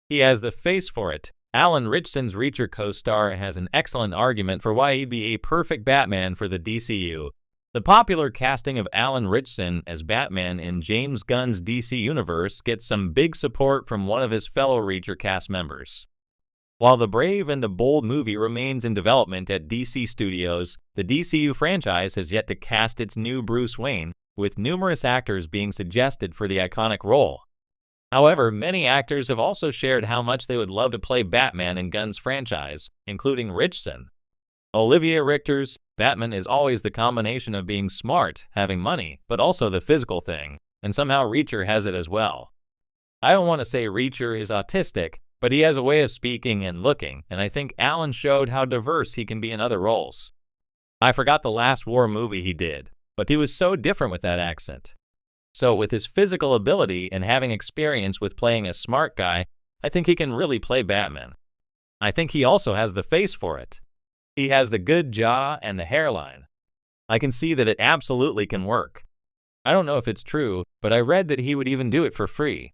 He has the face for it. Alan Ritchson's Reacher co-star has an excellent argument for why he'd be a perfect Batman for the DCU. The popular casting of Alan Ritchson as Batman in James Gunn's DC Universe gets some big support from one of his fellow Reacher cast members. While the Brave and the Bold movie remains in development at DC Studios, the DCU franchise has yet to cast its new Bruce Wayne, with numerous actors being suggested for the iconic role. However, many actors have also shared how much they would love to play Batman in Gunn's franchise, including Ritchson. Olivia Richter's Batman is always the combination of being smart, having money, but also the physical thing, and somehow Reacher has it as well. I don't want to say Reacher is autistic, but he has a way of speaking and looking, and I think Alan showed how diverse he can be in other roles. I forgot the last war movie he did, but he was so different with that accent. So with his physical ability and having experience with playing a smart guy, I think he can really play Batman. I think he also has the face for it. He has the good jaw and the hairline. I can see that it absolutely can work. I don't know if it's true, but I read that he would even do it for free.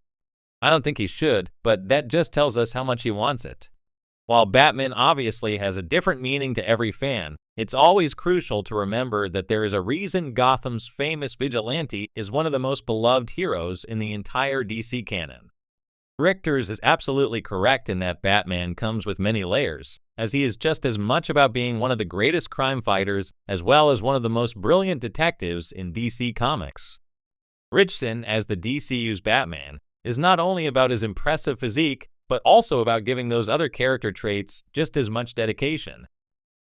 I don't think he should, but that just tells us how much he wants it. While Batman obviously has a different meaning to every fan, it's always crucial to remember that there is a reason Gotham's famous vigilante is one of the most beloved heroes in the entire DC canon. Richter's is absolutely correct in that Batman comes with many layers, as he is just as much about being one of the greatest crime fighters as well as one of the most brilliant detectives in DC Comics. Ritchson, as the DCU's Batman, is not only about his impressive physique, but also about giving those other character traits just as much dedication.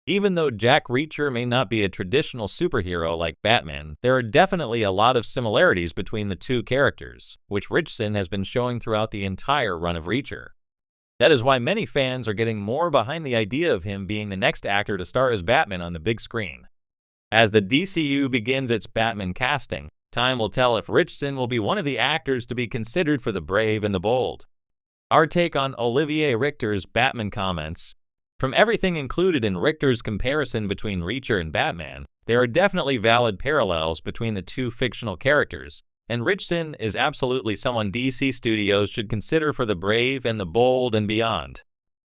Even though Jack Reacher may not be a traditional superhero like Batman, there are definitely a lot of similarities between the two characters, which Ritchson has been showing throughout the entire run of Reacher. That is why many fans are getting more behind the idea of him being the next actor to star as Batman on the big screen. As the DCU begins its Batman casting, time will tell if Ritchson will be one of the actors to be considered for the Brave and the Bold. Our take on Olivier Richter's Batman comments. From everything included in Richter's comparison between Reacher and Batman, there are definitely valid parallels between the two fictional characters, and Ritchson is absolutely someone DC Studios should consider for the Brave and the Bold and beyond.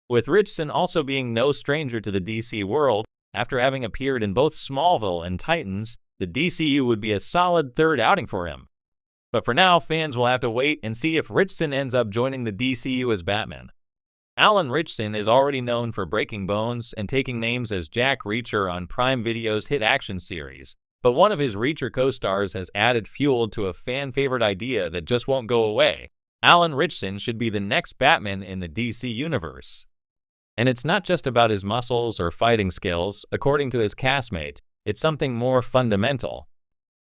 With Ritchson also being no stranger to the DC world, after having appeared in both Smallville and Titans, the DCU would be a solid third outing for him. But for now, fans will have to wait and see if Ritchson ends up joining the DCU as Batman. Alan Ritchson is already known for breaking bones and taking names as Jack Reacher on Prime Video's hit action series, but one of his Reacher co-stars has added fuel to a fan-favorite idea that just won't go away. Alan Ritchson should be the next Batman in the DC universe. And it's not just about his muscles or fighting skills, according to his castmate, it's something more fundamental.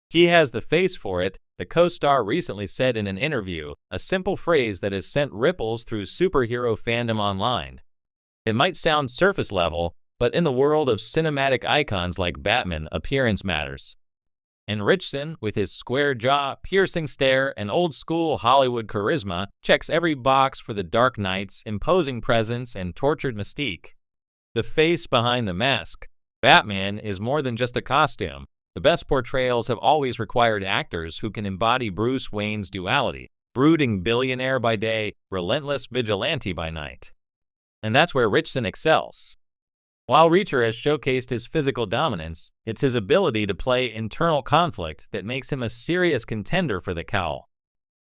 He has the face for it, the co-star recently said in an interview, a simple phrase that has sent ripples through superhero fandom online. It might sound surface level, but in the world of cinematic icons like Batman, appearance matters. And Ritchson, with his square jaw, piercing stare, and old-school Hollywood charisma, checks every box for the Dark Knight's imposing presence and tortured mystique. The face behind the mask. Batman is more than just a costume. The best portrayals have always required actors who can embody Bruce Wayne's duality, brooding billionaire by day, relentless vigilante by night. And that's where Ritchson excels. While Reacher has showcased his physical dominance, it's his ability to play internal conflict that makes him a serious contender for the cowl.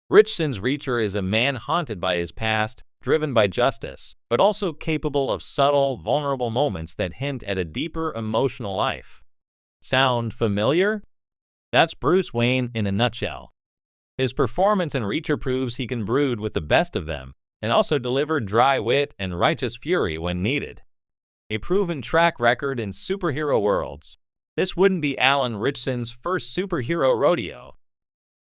Ritchson's Reacher is a man haunted by his past, driven by justice, but also capable of subtle, vulnerable moments that hint at a deeper emotional life. Sound familiar? That's Bruce Wayne in a nutshell. His performance in Reacher proves he can brood with the best of them, and also deliver dry wit and righteous fury when needed. A proven track record in superhero worlds. This wouldn't be Alan Ritchson's first superhero rodeo.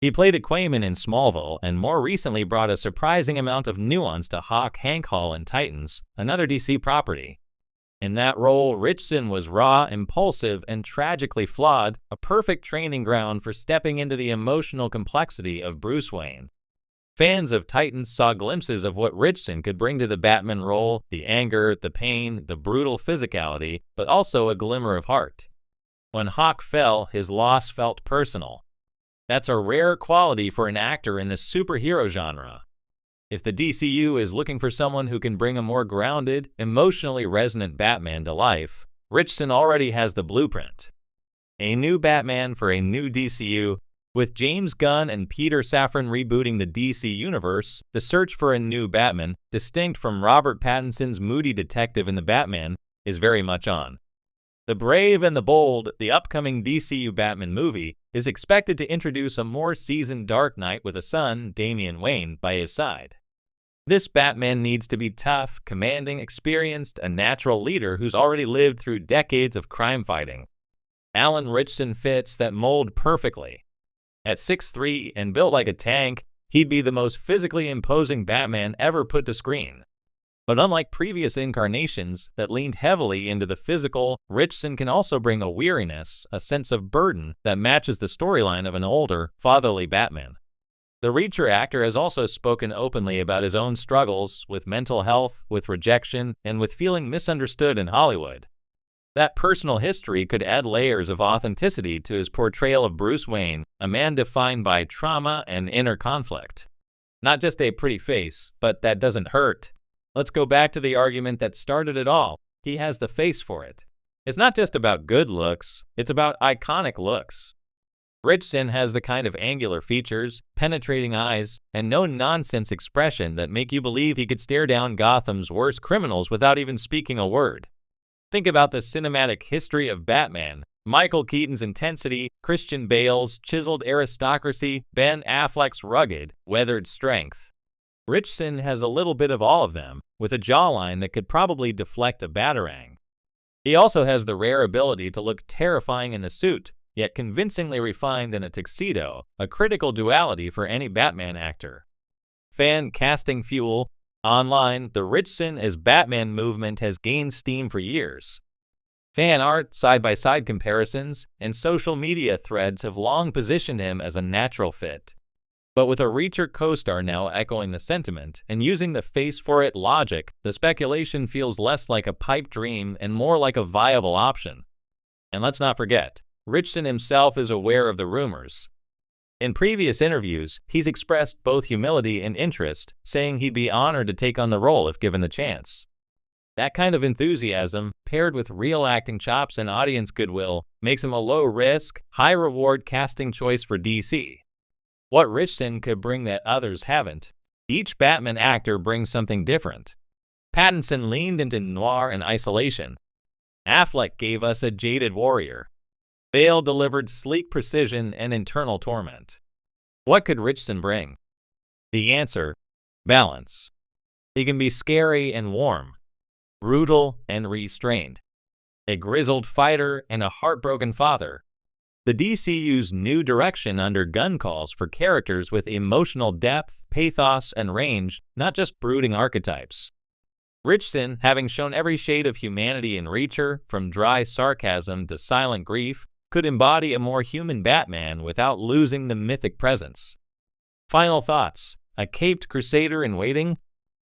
He played Aquaman in Smallville and more recently brought a surprising amount of nuance to Hawk Hank Hall in Titans, another DC property. In that role, Ritchson was raw, impulsive, and tragically flawed, a perfect training ground for stepping into the emotional complexity of Bruce Wayne. Fans of Titans saw glimpses of what Ritchson could bring to the Batman role, the anger, the pain, the brutal physicality, but also a glimmer of heart. When Hawk fell, his loss felt personal. That's a rare quality for an actor in the superhero genre. If the DCU is looking for someone who can bring a more grounded, emotionally resonant Batman to life, Ritchson already has the blueprint. A new Batman for a new DCU. With James Gunn and Peter Safran rebooting the DC universe, the search for a new Batman, distinct from Robert Pattinson's moody detective in The Batman, is very much on. The Brave and the Bold, the upcoming DCU Batman movie, is expected to introduce a more seasoned Dark Knight with a son, Damian Wayne, by his side. This Batman needs to be tough, commanding, experienced, a natural leader who's already lived through decades of crime fighting. Alan Ritchson fits that mold perfectly. At 6'3" and built like a tank, he'd be the most physically imposing Batman ever put to screen. But unlike previous incarnations that leaned heavily into the physical, Ritchson can also bring a weariness, a sense of burden that matches the storyline of an older, fatherly Batman. The Reacher actor has also spoken openly about his own struggles with mental health, with rejection, and with feeling misunderstood in Hollywood. That personal history could add layers of authenticity to his portrayal of Bruce Wayne, a man defined by trauma and inner conflict. Not just a pretty face, but that doesn't hurt. Let's go back to the argument that started it all. He has the face for it. It's not just about good looks, it's about iconic looks. Ritchson has the kind of angular features, penetrating eyes, and no-nonsense expression that make you believe he could stare down Gotham's worst criminals without even speaking a word. Think about the cinematic history of Batman, Michael Keaton's intensity, Christian Bale's chiseled aristocracy, Ben Affleck's rugged, weathered strength. Ritchson has a little bit of all of them, with a jawline that could probably deflect a batarang. He also has the rare ability to look terrifying in the suit, yet convincingly refined in a tuxedo, a critical duality for any Batman actor. Fan casting fuel. Online, the Ritchson as Batman movement has gained steam for years. Fan art, side-by-side comparisons, and social media threads have long positioned him as a natural fit. But with a Reacher co-star now echoing the sentiment and using the face-for-it logic, the speculation feels less like a pipe dream and more like a viable option. And let's not forget, Ritchson himself is aware of the rumors. In previous interviews, he's expressed both humility and interest, saying he'd be honored to take on the role if given the chance. That kind of enthusiasm, paired with real acting chops and audience goodwill, makes him a low-risk, high-reward casting choice for DC. What Ritchson could bring that others haven't. Each Batman actor brings something different. Pattinson leaned into noir and isolation. Affleck gave us a jaded warrior. Bale delivered sleek precision and internal torment. What could Ritchson bring? The answer: balance. He can be scary and warm, brutal and restrained, a grizzled fighter and a heartbroken father. The DCU's new direction under Gunn calls for characters with emotional depth, pathos, and range, not just brooding archetypes. Ritchson, having shown every shade of humanity in Reacher, from dry sarcasm to silent grief, could embody a more human Batman without losing the mythic presence. Final thoughts: a caped crusader in waiting,